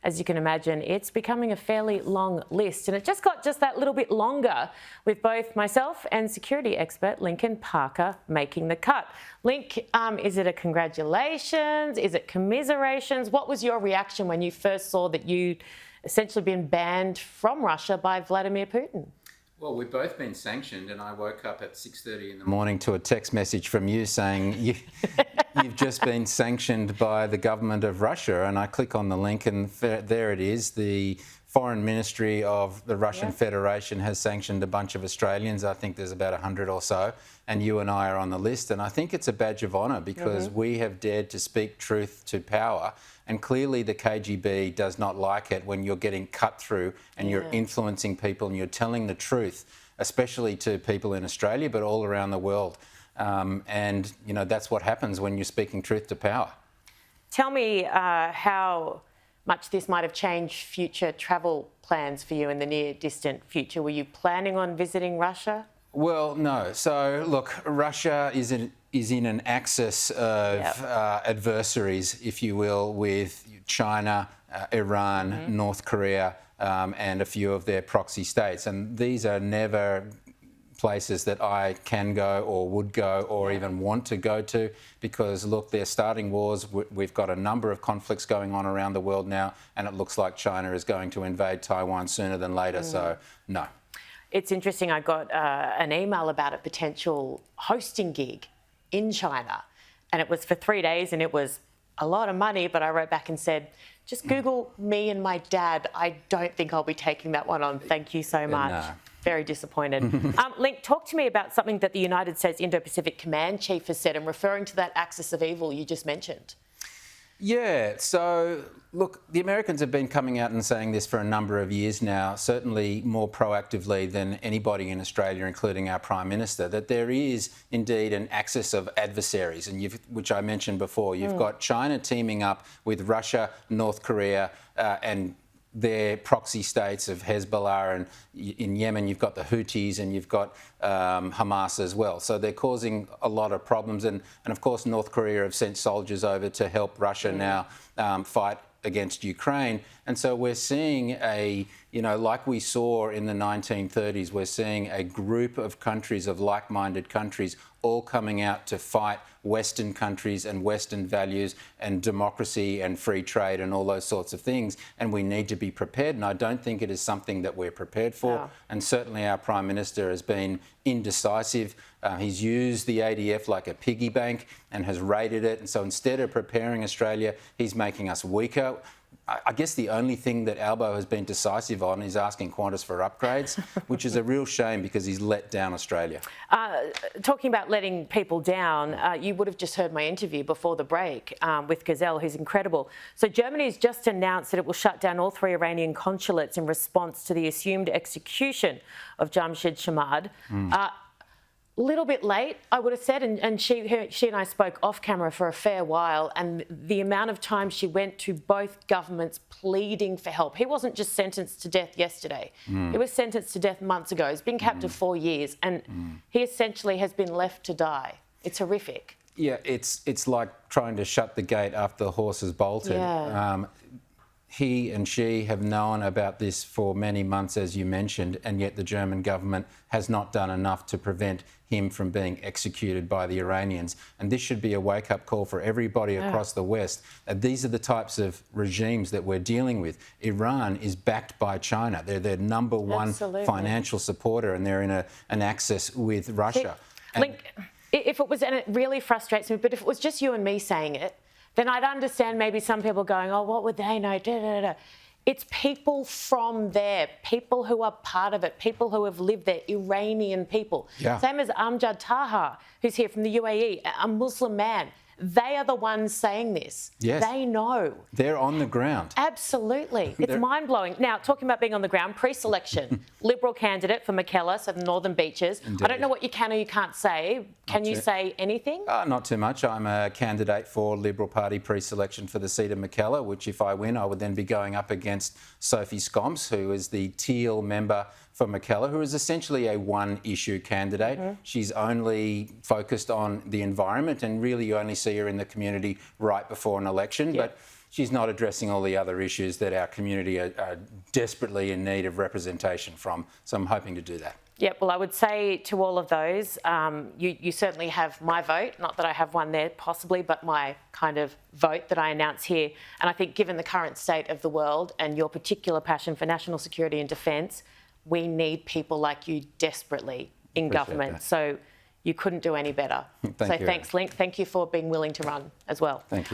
as you can imagine, it's becoming a fairly long list. And it just got that little bit longer with both myself and security expert Lincoln Parker making the cut. Link, is it a congratulations? Is it commiserations? What was your reaction when you first saw that you'd essentially been banned from Russia by Vladimir Putin? Well, we've both been sanctioned, and I woke up at 6:30 in the morning to a text message from you saying you've just been sanctioned by the government of Russia. And I click on the link, and there it is. The Foreign Ministry of the Russian Federation has sanctioned a bunch of Australians. I think there's about 100 or so, and you and I are on the list. And I think it's a badge of honour because we have dared to speak truth to power. And clearly the KGB does not like it when you're getting cut through and you're influencing people and you're telling the truth, especially to people in Australia, but all around the world. And, you know, that's what happens when you're speaking truth to power. Tell me how much this might have changed future travel plans for you in the near distant future. Were you planning on visiting Russia? Well, no. So, look, Russia is in an axis of adversaries, if you will, with China, Iran, North Korea, and a few of their proxy states. And these are never places that I can go or would go or even want to go to because, look, they're starting wars. We've got a number of conflicts going on around the world now, and it looks like China is going to invade Taiwan sooner than later. So, no. It's interesting, I got an email about a potential hosting gig in China, and it was for 3 days and it was a lot of money, but I wrote back and said, just Google me and my dad. I don't think I'll be taking that one on. Thank you so much. No. Very disappointed. Link, talk to me about something that the United States Indo-Pacific Command Chief has said and referring to that axis of evil you just mentioned. Yeah, so look, the Americans have been coming out and saying this for a number of years now, certainly more proactively than anybody in Australia, including our Prime Minister, that there is indeed an axis of adversaries, and which I mentioned before. You've got China teaming up with Russia, North Korea, and their proxy states of Hezbollah, and in Yemen you've got the Houthis and you've got Hamas as well. So they're causing a lot of problems. And of course North Korea have sent soldiers over to help Russia now fight against Ukraine. And so we're seeing like we saw in the 1930s, we're seeing a group of countries, of like-minded countries, all coming out to fight Western countries and Western values and democracy and free trade and all those sorts of things. And we need to be prepared. And I don't think it is something that we're prepared for. No. And certainly our Prime Minister has been indecisive. He's used the ADF like a piggy bank and has raided it. And so instead of preparing Australia, he's making us weaker. I guess the only thing that Albo has been decisive on is asking Qantas for upgrades, which is a real shame because he's let down Australia. Talking about letting people down, you would have just heard my interview before the break with Gazelle, who's incredible. So Germany's just announced that it will shut down all 3 Iranian consulates in response to the assumed execution of Jamshid Shamad. Little bit late, I would have said, and she and I spoke off camera for a fair while, and the amount of time she went to both governments pleading for help. He wasn't just sentenced to death yesterday. He was sentenced to death months ago. He's been captive 4 years, and he essentially has been left to die. It's horrific. Yeah, it's like trying to shut the gate after the horse has bolted. Yeah. He and she have known about this for many months, as you mentioned, and yet the German government has not done enough to prevent him from being executed by the Iranians. And this should be a wake-up call for everybody across the West. These are the types of regimes that we're dealing with. Iran is backed by China. They're their number one financial supporter, and they're in an axis with Russia. Link, if it was, and it really frustrates me, but if it was just you and me saying it, then I'd understand maybe some people going, oh, what would they know? Da, da, da. It's people from there, people who are part of it, people who have lived there, Iranian people. Yeah. Same as Amjad Taha, who's here from the UAE, a Muslim man. They are the ones saying this. Yes. They know. They're on the ground. Absolutely. It's mind-blowing. Now, talking about being on the ground, pre-selection, Liberal candidate for Mackellar, so the Northern Beaches. Indeed. I don't know what you can or you can't say. Can you say anything? Not too much. I'm a candidate for Liberal Party pre-selection for the seat of Mackellar, which if I win, I would then be going up against Sophie Scomps, who is the Teal member for Mackellar, who is essentially a one-issue candidate. She's only focused on the environment, and really you only see her in the community right before an election. But she's not addressing all the other issues that our community are desperately in need of representation from. So I'm hoping to do that. Yep, well, I would say to all of those, you certainly have my vote, not that I have one there possibly, but my kind of vote that I announce here. And I think given the current state of the world and your particular passion for national security and defence, we need people like you desperately in government. That. So you couldn't do any better. Thank you. Thanks, Link. Thank you for being willing to run as well. Thank you.